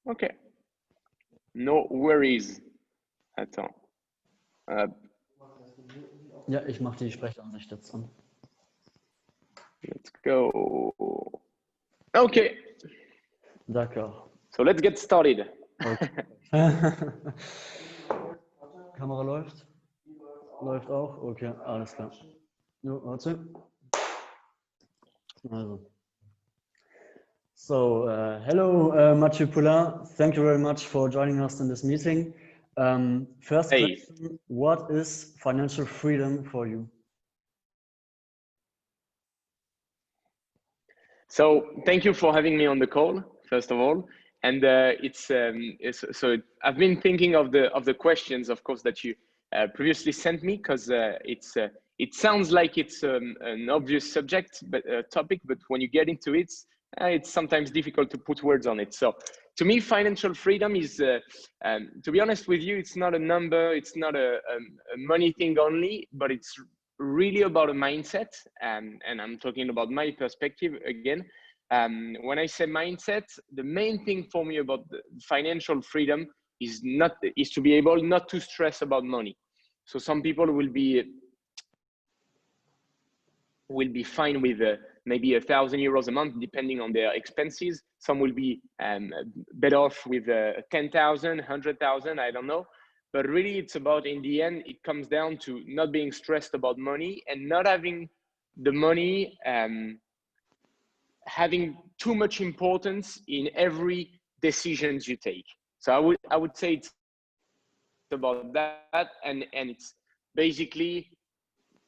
Okay. No worries. Attends. Ja, ich mache die Sprechansicht jetzt an. Let's go. Okay. D'accord. So let's get started. Okay. Kamera läuft? Läuft auch? Okay, alles klar. Jo, warte. Also. So, hello, Mathieu Poulain. Thank you very much for joining us in this meeting. First question, what is financial freedom for you? So thank you for having me on the call, first of all. And so I've been thinking of the questions, of course, that you previously sent me, because it sounds like it's an obvious subject, but topic, but when you get into it, it's sometimes difficult to put words on it. So to me, financial freedom is, to be honest with you, it's not a number, it's not a money thing only, but it's really about a mindset. And I'm talking about my perspective again. When I say mindset, the main thing for me about the financial freedom is to be able not to stress about money. So some people will be fine with maybe €1,000 a month, depending on their expenses. Some will be better off with 10,000, 100,000, I don't know. But really, it's about, in the end, it comes down to not being stressed about money and not having the money having too much importance in every decisions you take. So I would say it's about that, and it's basically,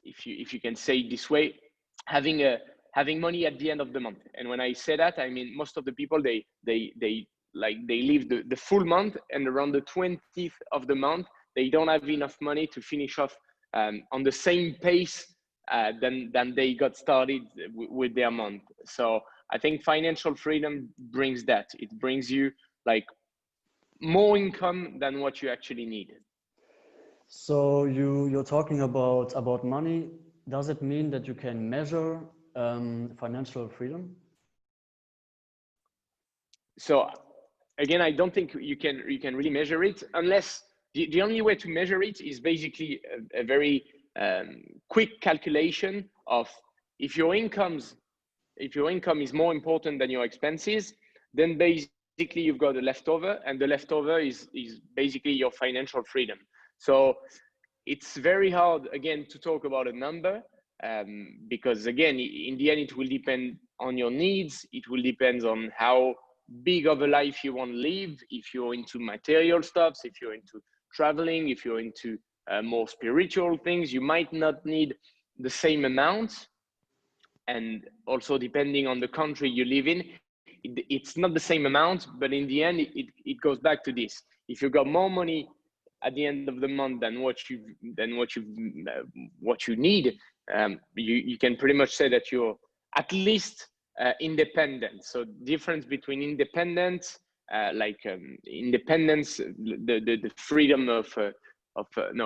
if you can say it this way, having money at the end of the month. And when I say that, I mean most of the people they leave the full month, and around the 20th of the month they don't have enough money to finish off on the same pace than they got started with their month. So I think financial freedom brings that. It brings you like more income than what you actually need. So you're talking about money. Does it mean that you can measure financial freedom? So again, I don't think you can really measure it, unless the only way to measure it is basically a very quick calculation of if your income is more important than your expenses, then basically you've got a leftover, and the leftover is basically your financial freedom. So it's very hard, again, to talk about a number, because again, in the end, it will depend on your needs. It will depend on how big of a life you want to live. If you're into material stuff, if you're into traveling, if you're into more spiritual things, you might not need the same amount. And also, depending on the country you live in, it's not the same amount, but in the end, it goes back to this. If you got more money at the end of the month than what you need, you can pretty much say that you're at least independent. So difference between independence, independence, the freedom of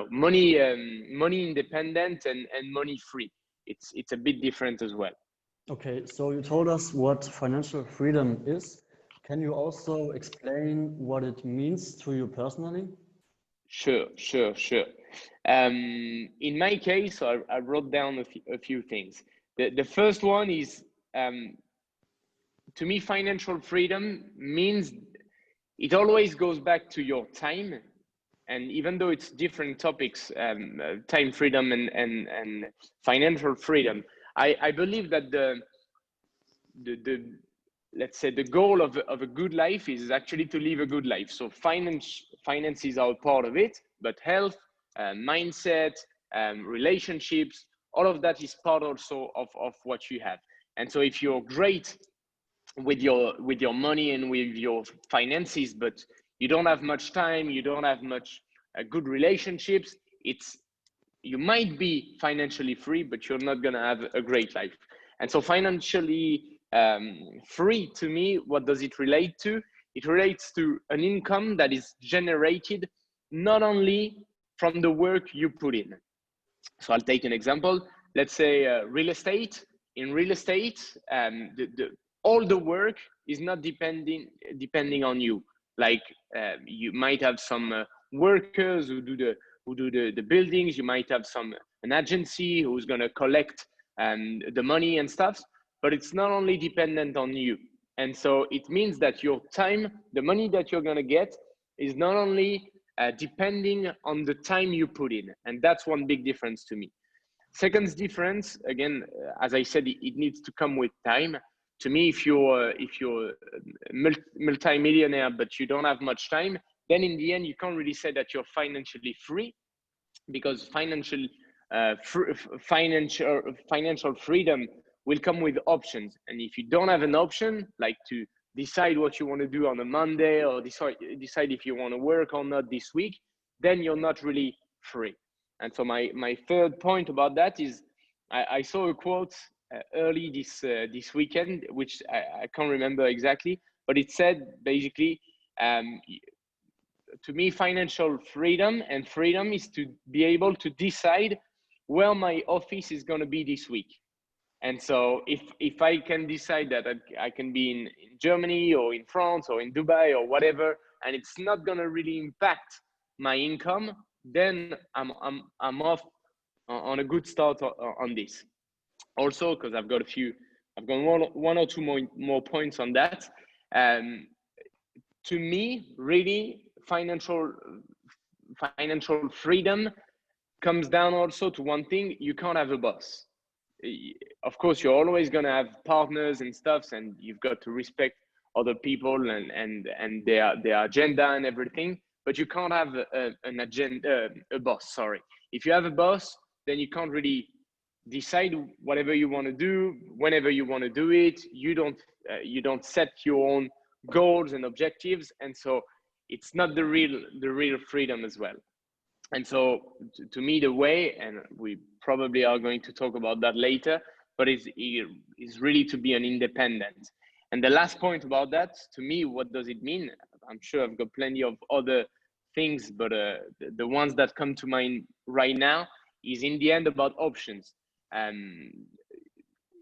money independent and money free. It's a bit different as well. Okay, so you told us what financial freedom is. Can you also explain what it means to you personally? Sure. In my case, I wrote down a few things. The first one is, to me, financial freedom means it always goes back to your time. And even though it's different topics, time freedom and financial freedom, I believe that let's say the goal of a good life is actually to live a good life. So finances are a part of it, but health, mindset, relationships, all of that is part also of what you have. And so if you're great with your money and with your finances, but you don't have much time, you don't have much good relationships, you might be financially free, but you're not gonna have a great life. And so financially free, to me, what does it relate to? It relates to an income that is generated not only from the work you put in. So I'll take an example. Let's say real estate. In real estate, all the work is not depending on you. Like you might have some workers who do the buildings. You might have an agency who's going to collect the money and stuff. But it's not only dependent on you. And so it means that your time, the money that you're going to get, is not only depending on the time you put in. And that's one big difference to me. Second difference, again, as I said, it needs to come with time. To me, if you're multi-millionaire but you don't have much time, then in the end you can't really say that you're financially free, because financial freedom will come with options. And if you don't have an option, like to decide what you want to do on a Monday, or decide if you want to work or not this week, then you're not really free. And so my third point about that is I saw a quote early this weekend, which I can't remember exactly, but it said basically, to me, financial freedom is to be able to decide where my office is going to be this week. And so if I can decide that I can be in Germany or in France or in Dubai or whatever, and it's not going to really impact my income, then I'm off on a good start on this. Also, because I've got one or two more points on that. To me, really, financial freedom comes down also to one thing: you can't have a boss. Of course, you're always going to have partners and stuff, and you've got to respect other people and their agenda and everything. But you can't have a boss. Sorry, if you have a boss, then you can't really decide whatever you want to do whenever you want to do it. You don't set your own goals and objectives, and so it's not the real freedom as well. And so to me, the way, and we probably are going to talk about that later, but is really to be an independent. And the last point about that, to me, what does it mean? I'm sure I've got plenty of other things, but the ones that come to mind right now is in the end about options.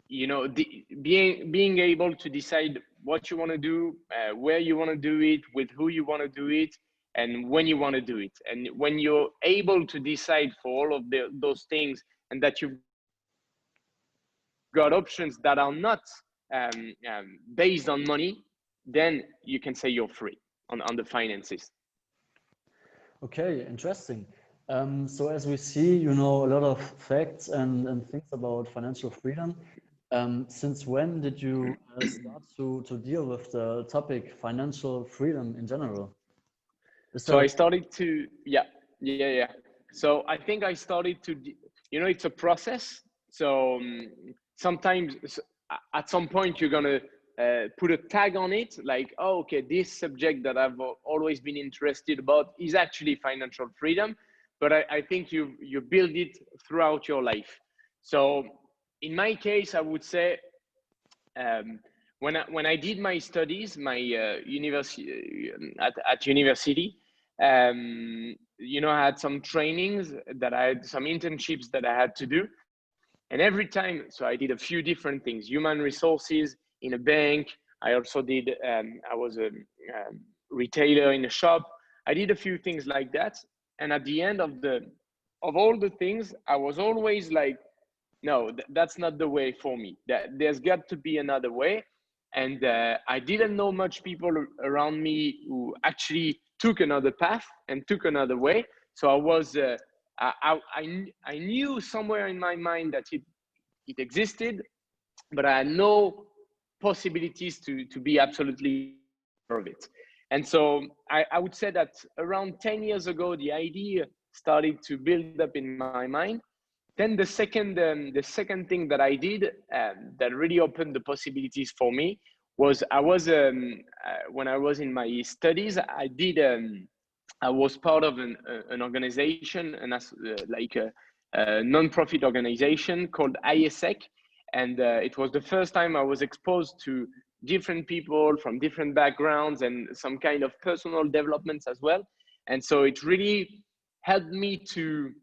You know, being able to decide what you want to do, where you want to do it, with who you want to do it, and when you want to do it. And when you're able to decide for all of those things, and that you've got options that are not based on money, then you can say you're free on the finances. Okay, interesting. So as we see, you know a lot of facts and things about financial freedom. Since when did you start to deal with the topic financial freedom in general? So I started to, yeah. So I think I started to, you know, it's a process. So sometimes at some point you're going to put a tag on it, like, oh, okay, this subject that I've always been interested about is actually financial freedom. But I think you build it throughout your life. So in my case, I would say, when I did my studies, my university at university, you know, I had some trainings that I had, some internships that I had to do, and every time, so I did a few different things: human resources in a bank. I also did, I was a retailer in a shop. I did a few things like that, and at the end of all the things, I was always like, no, that's not the way for me. There's got to be another way. And I didn't know much people around me who actually took another path and took another way. So I was, I knew somewhere in my mind that it existed, but I had no possibilities to be absolutely sure of it. And so I would say that around 10 years ago, the idea started to build up in my mind. Then the second thing that I did that really opened the possibilities for me was when I was in my studies, I was part of an organization, like a non-profit organization called ISEC, and it was the first time I was exposed to different people from different backgrounds and some kind of personal developments as well. And so it really helped me to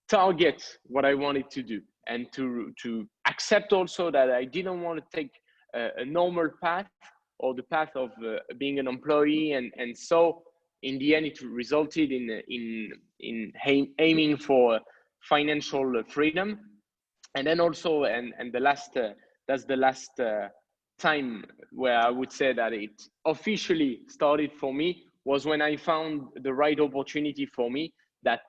target what I wanted to do, and to accept also that I didn't want to take a normal path, or the path of being an employee, and so in the end it resulted in aiming for financial freedom. And then also, and the last that's the last time where I would say that it officially started for me was when I found the right opportunity for me that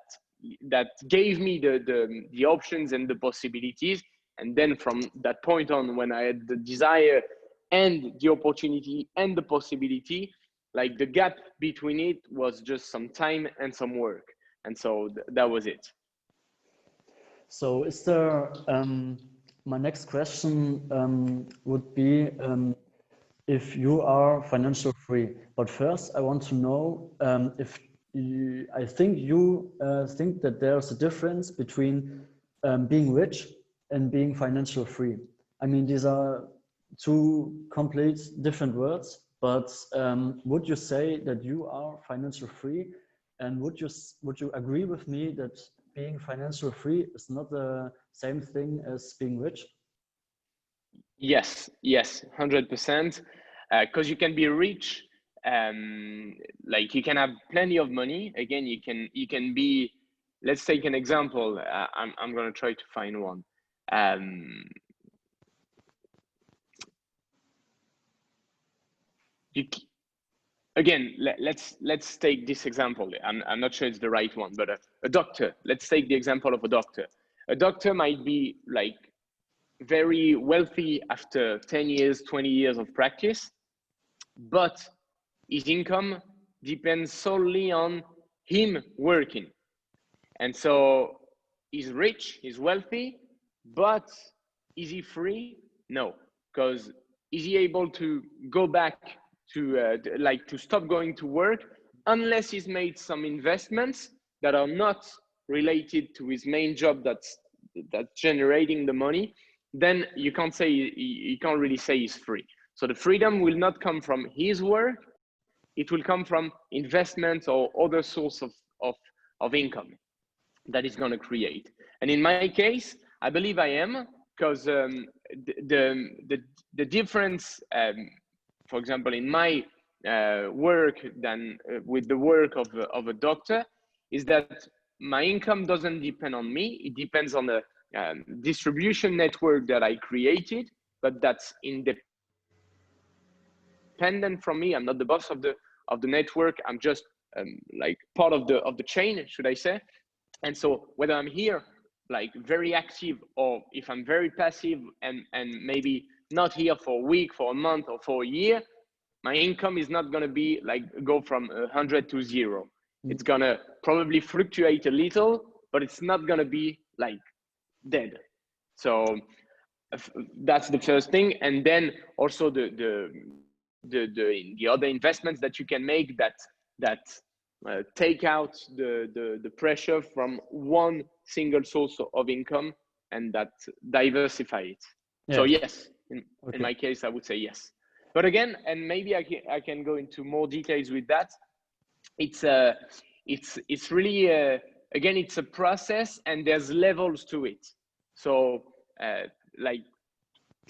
gave me the options and the possibilities. And then from that point on, when I had the desire and the opportunity and the possibility, like the gap between it was just some time and some work. And so that was it. So is there, my next question would be if you are financial free. But first I want to know if I think you think that there's a difference between being rich and being financial free. I mean, these are two complete different words, but would you say that you are financial free? And would you agree with me that being financial free is not the same thing as being rich? Yes, 100%. Because you can be rich, like you can have plenty of money. Again, you can be. Let's take an example. I'm gonna try to find one. Again, let's take this example. I'm not sure it's the right one, but a doctor. Let's take the example of a doctor. A doctor might be like very wealthy after 10 years, 20 years of practice, but his income depends solely on him working. And so he's rich, he's wealthy, but is he free? No, because is he able to go back to stop going to work unless he's made some investments that are not related to his main job that's generating the money? Then you can't really say he's free. So the freedom will not come from his work, it will come from investments or other source of income that is going to create. And in my case, I believe I am, because the difference, for example, in my work than with the work of a doctor, is that my income doesn't depend on me. It depends on the distribution network that I created, but that's independent from me. I'm not the boss of the network. I'm just like part of the chain, should I say. And so whether I'm here like very active, or if I'm very passive and maybe not here for a week, for a month, or for a year, my income is not going to be like go from 100 to 0. It's going to probably fluctuate a little, but it's not going to be like dead. So that's the first thing. And then also the other investments that you can make that take out the pressure from one single source of income and that diversify it. Yeah. So yes, in my case, I would say yes. But again, and maybe I can go into more details with that. It's really again, it's a process, and there's levels to it. So like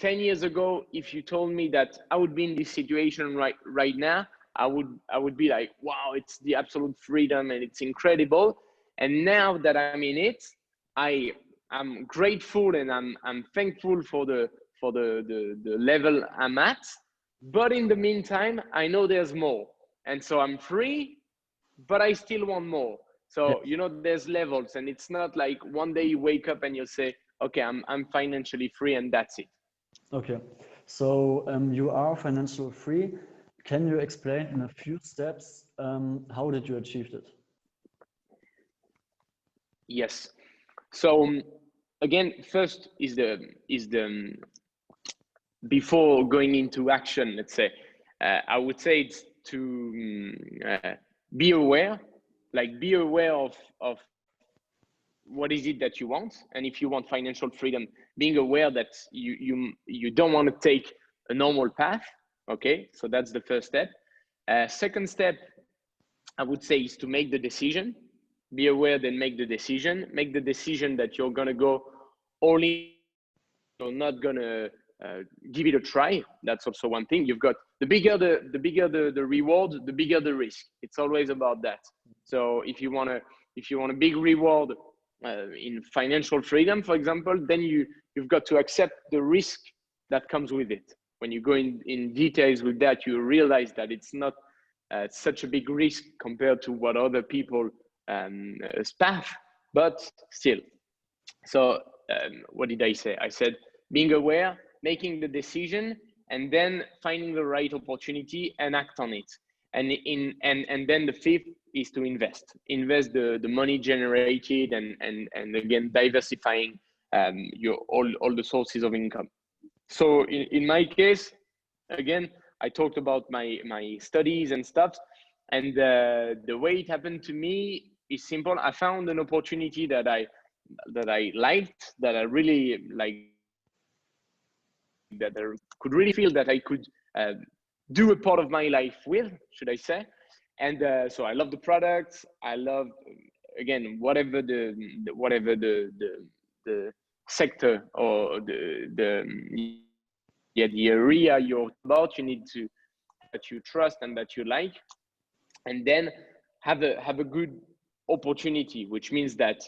10 years ago, if you told me that I would be in this situation right now, I would be like, wow, it's the absolute freedom and it's incredible. And now that I'm in it, I'm grateful and I'm thankful for the level I'm at. But in the meantime, I know there's more. And so I'm free, but I still want more. So, you know, there's levels, and it's not like one day you wake up and you say, okay, I'm financially free and that's it. Okay. So you are financially free. Can you explain in a few steps how did you achieve it? Yes. So again, first is the before going into action, let's say, I would say it's to be aware, like be aware of what is it that you want. And if you want financial freedom, being aware that you don't want to take a normal path. Okay, so that's the first step. Second step, I would say, is to make the decision. Be aware, then make the decision. Make the decision that you're gonna go all in. You're not gonna give it a try. That's also one thing. You've got the bigger the reward, the bigger the risk. It's always about that. So if you want a big reward in financial freedom, for example, then you've got to accept the risk that comes with it. When you go in details with that, you realize that it's not such a big risk compared to what other people path, but still. So what did I say? I said being aware, making the decision, and then finding the right opportunity and act on it. And then the fifth is to invest the money generated, and again diversifying your all the sources of income. So in my case, again, I talked about my studies and stuff, and the way it happened to me is simple. I found an opportunity that I liked, that I really liked, that I could really feel that I could do a part of my life with, should I say. And so I love the products. I love, again, whatever the sector or the area you're about, you need to that you trust and that you like, and then have a good opportunity, which means that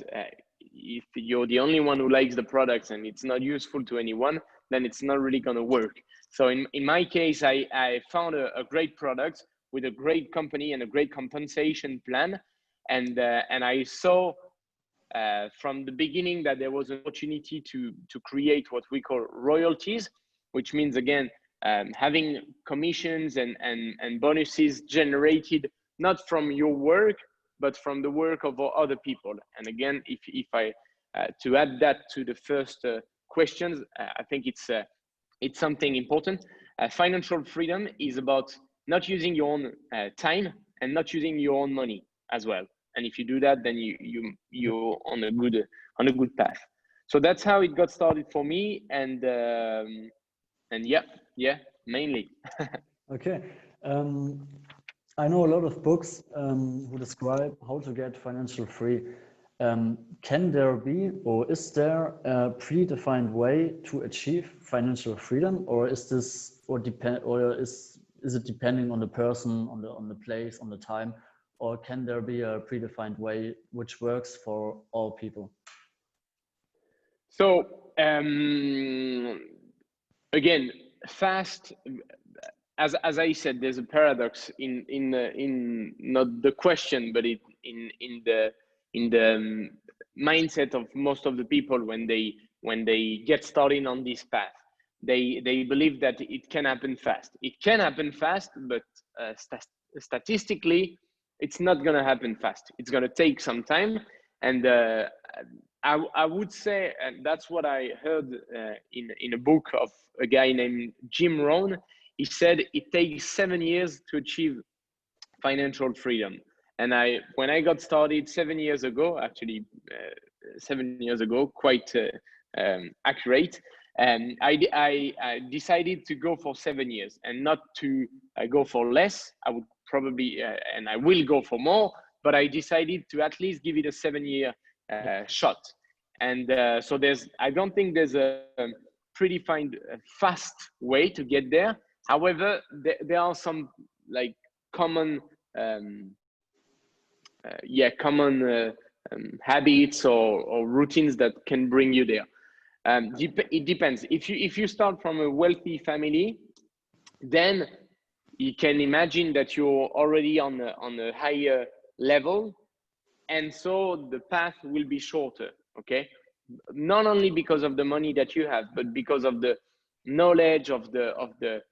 if you're the only one who likes the products and it's not useful to anyone, then it's not really going to work. So in my case, I found a great product with a great company and a great compensation plan, and I saw from the beginning that there was an opportunity to create what we call royalties, which means, again, having commissions and bonuses generated not from your work, but from the work of other people. And again, if I to add that to the first questions, I think it's something important. Financial freedom is about not using your own time and not using your own money as well. And if you do that, then you're on a good path. So that's how it got started for me, and yeah, mainly. Okay. I know a lot of books who describe how to get financial free. Can there be, or is there a predefined way to achieve financial freedom, or is this, or is it depending on the person, on the place, on the time, or can there be a predefined way which works for all people? So again, fast. As I said, there's a paradox in not the question, but in the mindset of most of the people when they get started on this path. They believe that it can happen fast. It can happen fast, but statistically, it's not going to happen fast. It's going to take some time, and I would say, and that's what I heard in a book of a guy named Jim Rohn. He said it takes 7 years to achieve financial freedom. And when I got started 7 years ago, actually 7 years ago, quite accurate, I decided to go for 7 years and not to go for less. I would probably, and I will go for more, but I decided to at least give it a 7-year shot. And so I don't think there's a predefined fast way to get there. However, there are some like common habits or routines that can bring you there. It depends. If you start from a wealthy family, then you can imagine that you're already on a higher level, and so the path will be shorter. Okay, not only because of the money that you have, but because of the knowledge of the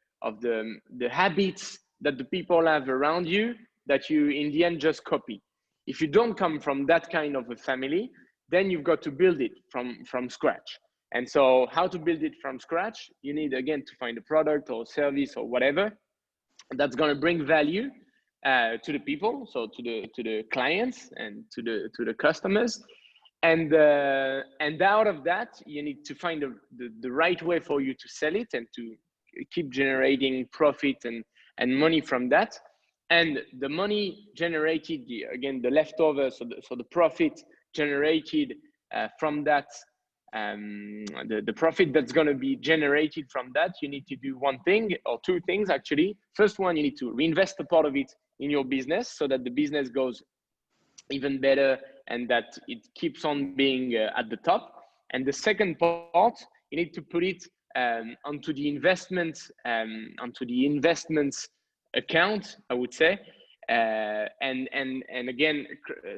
habits that the people have around you that you in the end just copy. If you don't come from that kind of a family, then you've got to build it from scratch. And so how to build it from scratch? You need, again, to find a product or service or whatever that's going to bring value to the people, so to the clients and to the customers. And out of that, you need to find the right way for you to sell it and to keep generating profit and money from that. And the money generated, again, the leftovers, so the profit generated from that the profit that's going to be generated from that, you need to do one thing or two things actually. First one, you need to reinvest a part of it in your business so that the business goes even better and that it keeps on being at the top. And the second part, you need to put it onto the investments account, I would say, and again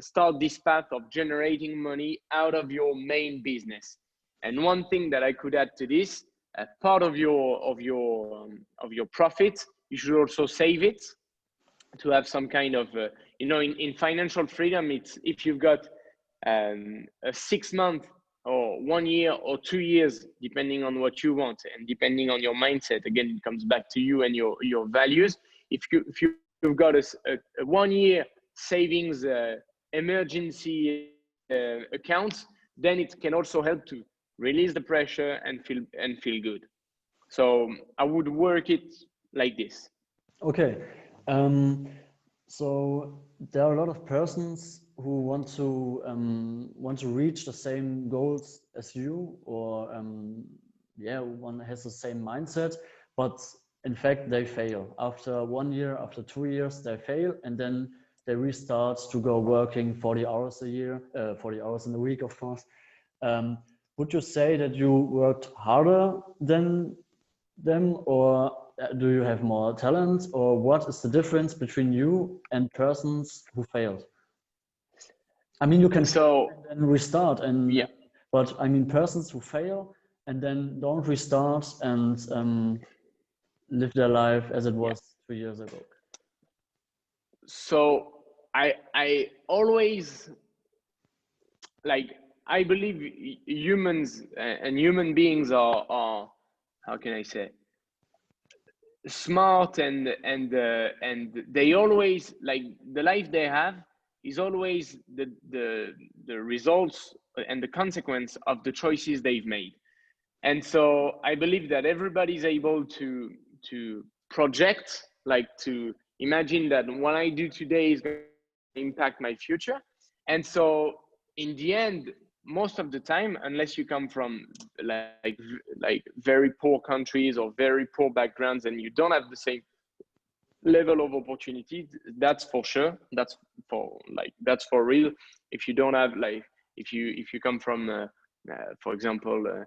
start this path of generating money out of your main business. And one thing that I could add to this, part of your profit, you should also save it to have some kind of in financial freedom, it's if you've got a 6 month or 1 year or 2 years, depending on what you want and depending on your mindset. Again, it comes back to you and your values. If you've got a 1 year savings emergency account, then it can also help to release the pressure and feel good. So I would work it like this. Okay. So there are a lot of persons who want to reach the same goals as you, or one has the same mindset, but in fact they fail. After 1 year, after 2 years, they fail, and then they restart to go working 40 hours a year, 40 hours in a week, of course. Would you say that you worked harder than them, or do you have more talent, or what is the difference between you and persons who failed? I mean, you can fail and then restart, but I mean, persons who fail and then don't restart and live their life as it was 2 years ago. So I always, I believe humans and human beings are how can I say, smart, and they always, the life they have is always the results and the consequence of the choices they've made. And so I believe that everybody's able to project, to imagine that what I do today is going to impact my future. And so in the end, most of the time, unless you come from very poor countries or very poor backgrounds and you don't have the same level of opportunity, that's for sure, that's for real. If you don't have, if you come from for example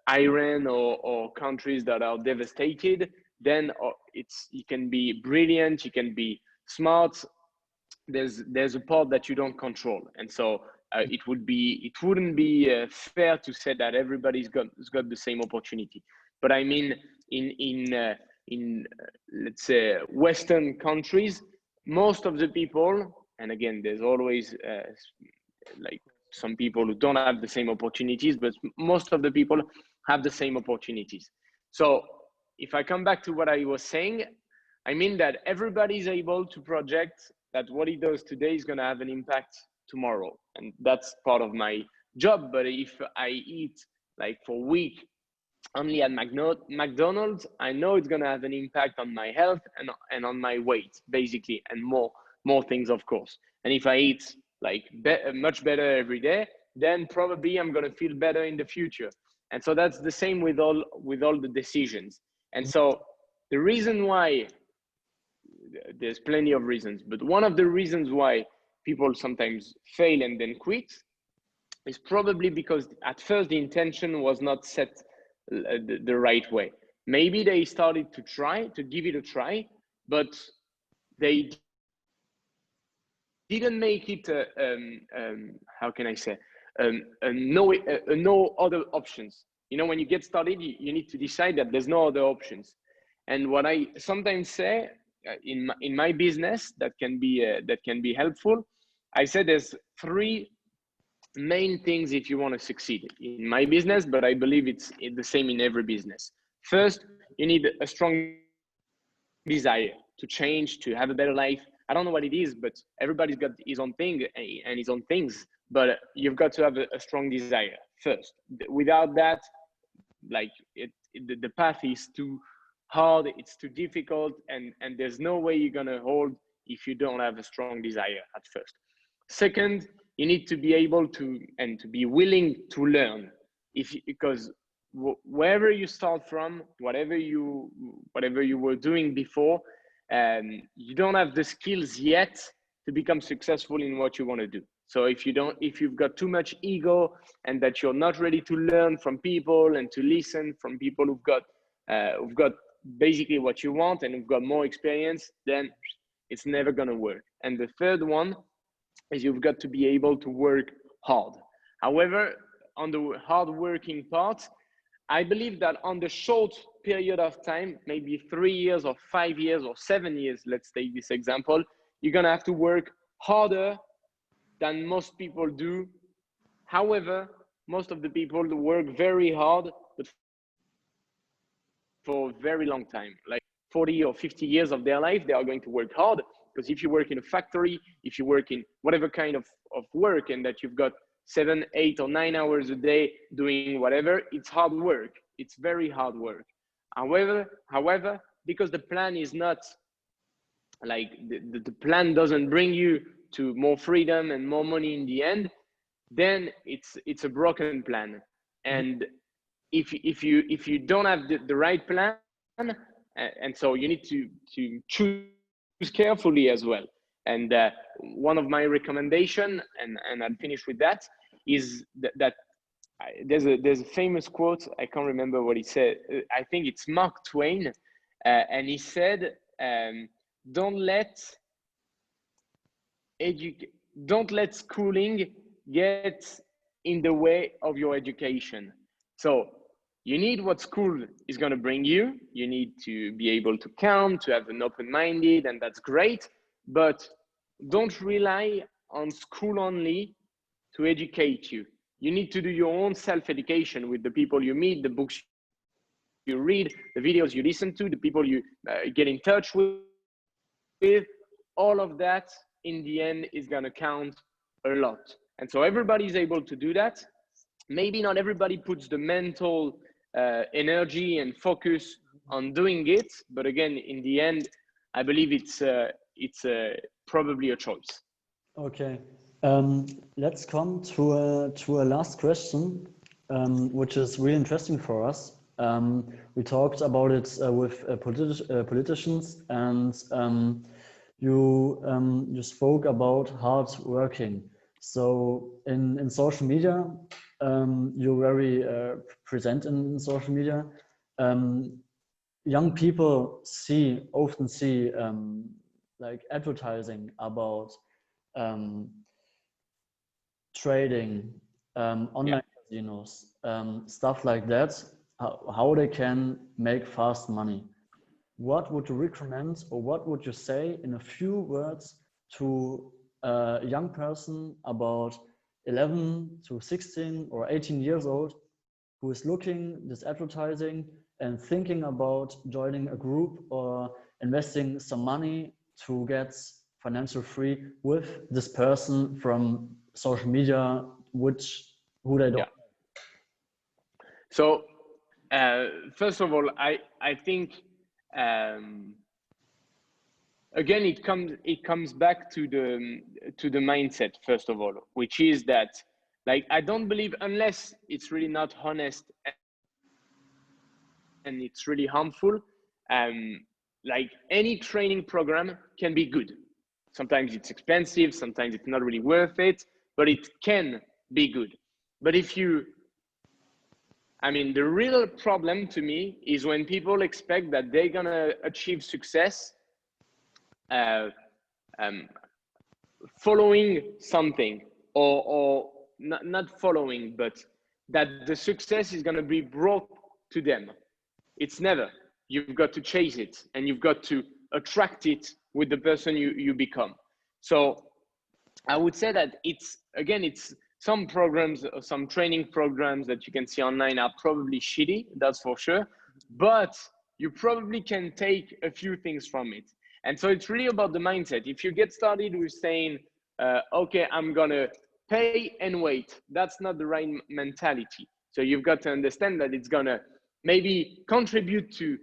Iran or countries that are devastated, then you can be brilliant, you can be smart, there's a part that you don't control. And so it wouldn't be fair to say that everybody's got the same opportunity. But I mean, in let's say Western countries, most of the people, and again, there's always some people who don't have the same opportunities, but most of the people have the same opportunities. So if I come back to what I was saying, I mean that everybody's able to project that what he does today is going to have an impact tomorrow. And that's part of my job. But if I eat for a week only at McDonald's, I know it's going to have an impact on my health and on my weight, basically, and more things, of course. And if I eat much better every day, then probably I'm going to feel better in the future. And so that's the same with all the decisions. And so the reason why, there's plenty of reasons, but one of the reasons why people sometimes fail and then quit is probably because at first the intention was not set the right way. Maybe they started to give it a try, but they didn't make it how can I say, no other options. When you get started, you need to decide that there's no other options. And what I sometimes say in my business that can be helpful, I said there's 3 main things if you want to succeed in my business, but I believe it's the same in every business. First, you need a strong desire to change, to have a better life. I don't know what it is, but everybody's got his own thing and his own things, but you've got to have a strong desire first. Without that, the path is too hard, it's too difficult, and there's no way you're gonna hold if you don't have a strong desire at first. Second, you need to be able to and to be willing to learn. because wherever you start from, whatever you were doing before, you don't have the skills yet to become successful in what you want to do. So if you've got too much ego and that you're not ready to learn from people and to listen from people who've got basically what you want and who've got more experience, then it's never going to work. And the third one is you've got to be able to work hard. However, on the hard working part, I believe that on the short period of time, maybe 3 years or 5 years or 7 years, let's take this example, you're going to have to work harder than most people do. However, most of the people work very hard, but for a very long time, like 40 or 50 years of their life, they are going to work hard. Because if you work in a factory, if you work in whatever kind of work and that you've got 7, 8 or 9 hours a day doing whatever, it's hard work. It's very hard work. However, because the plan is not like the plan doesn't bring you to more freedom and more money in the end, then it's a broken plan. And if you don't have the right plan, and so you need to choose carefully as well. And one of my recommendation, and I'll finish with that, is that there's a famous quote. I can't remember what he said. I think it's Mark Twain, and he said, "Don't let schooling get in the way of your education." So you need what school is going to bring you. You need to be able to count, to have an open-minded, and that's great. But don't rely on school only to educate you. You need to do your own self-education with the people you meet, the books you read, the videos you listen to, the people you get in touch with. All of that in the end is going to count a lot. And so everybody's able to do that. Maybe not everybody puts the mental energy and focus on doing it, but again, in the end, I believe it's probably a choice. Okay, let's come to a last question, which is really interesting for us. We talked about it with politicians, and you spoke about hard working. So in social media, you're very present in social media. Young people often see like advertising about trading, online casinos, stuff like that, how they can make fast money. What would you recommend, or what would you say in a few words to a young person about 11 to 16 or 18 years old who is looking this advertising and thinking about joining a group or investing some money to get financial free with this person from social media, who they don't know? So first of all, I think again it comes back to the mindset, first of all, which is that, like, I don't believe, unless it's really not honest and it's really harmful, like any training program can be good. Sometimes it's expensive, sometimes it's not really worth it, but it can be good. But the real problem to me is when people expect that they're gonna achieve success following something, or not following, but that the success is gonna be brought to them. It's never. You've got to chase it, and you've got to attract it with the person you become. So I would say that it's some programs or some training programs that you can see online are probably shitty, that's for sure, but you probably can take a few things from it. And so it's really about the mindset. If you get started with saying, okay, I'm gonna pay and wait, that's not the right mentality. So you've got to understand that it's gonna maybe contribute to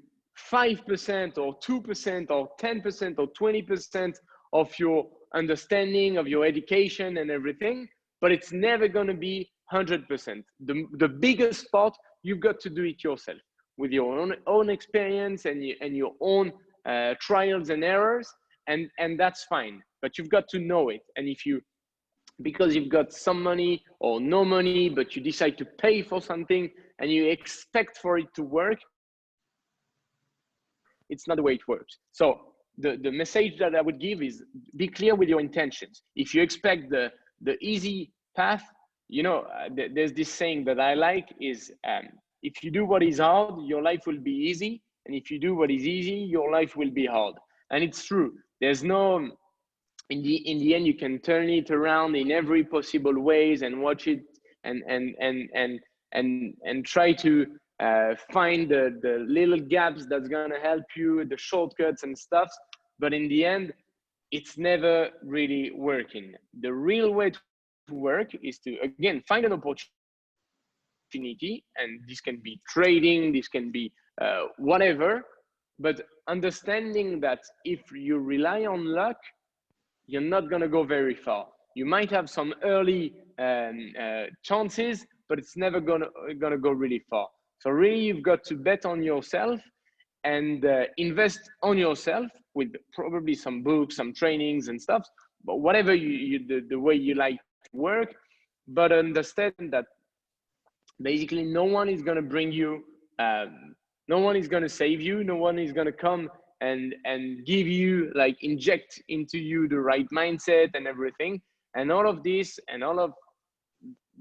5% or 2% or 10% or 20% of your understanding, of your education and everything, but it's never going to be 100%. The biggest part, you've got to do it yourself with your own experience and your own trials and errors, and that's fine. But you've got to know it. And if you, because you've got some money or no money, but you decide to pay for something and you expect for it to work, it's not the way it works. So the message that I would give is be clear with your intentions. If you expect the easy path, you know, there's this saying that I like is, if you do what is hard, your life will be easy. And if you do what is easy, your life will be hard. And it's true. There's no, in the end, you can turn it around in every possible ways and watch it and try to find the little gaps that's gonna help you, the shortcuts and stuff. But in the end, it's never really working. The real way to work is to, again, find an opportunity, and this can be trading, this can be whatever, but understanding that if you rely on luck, you're not going to go very far. You might have some early chances, but it's never going to go really far. So really, you've got to bet on yourself and invest on yourself with probably some books, some trainings and stuff, but whatever the way you like to work, but understand that basically no one is going to bring you, no one is going to save you, no one is going to come and give you, like, inject into you the right mindset and everything. And all of this and all of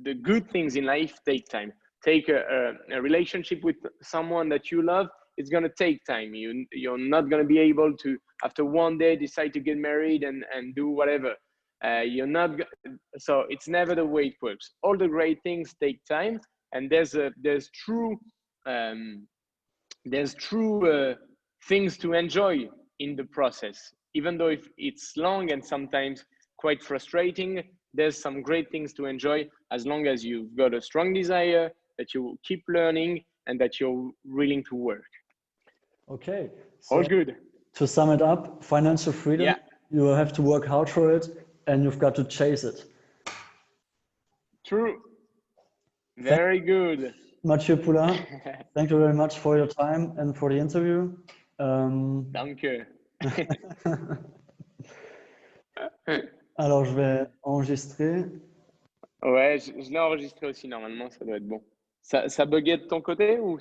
the good things in life take time. Take a relationship with someone that you love, it's going to take time. You're not going to be able to, after one day, decide to get married and do whatever. You're not, so it's never the way it works. All the great things take time, and there's true things to enjoy in the process. Even though if it's long and sometimes quite frustrating, there's some great things to enjoy as long as you've got a strong desire, that you keep learning, and that you're willing to work. Okay. So all good. To sum it up, financial freedom, Yeah. you have to work hard for it and you've got to chase it. True. Very good. Mathieu Poulain, thank you very much for your time and for the interview. Danke. Alors, je vais enregistrer. Ouais, je l'ai enregistré aussi, normalement, ça doit être bon. Ça buguait de ton côté ou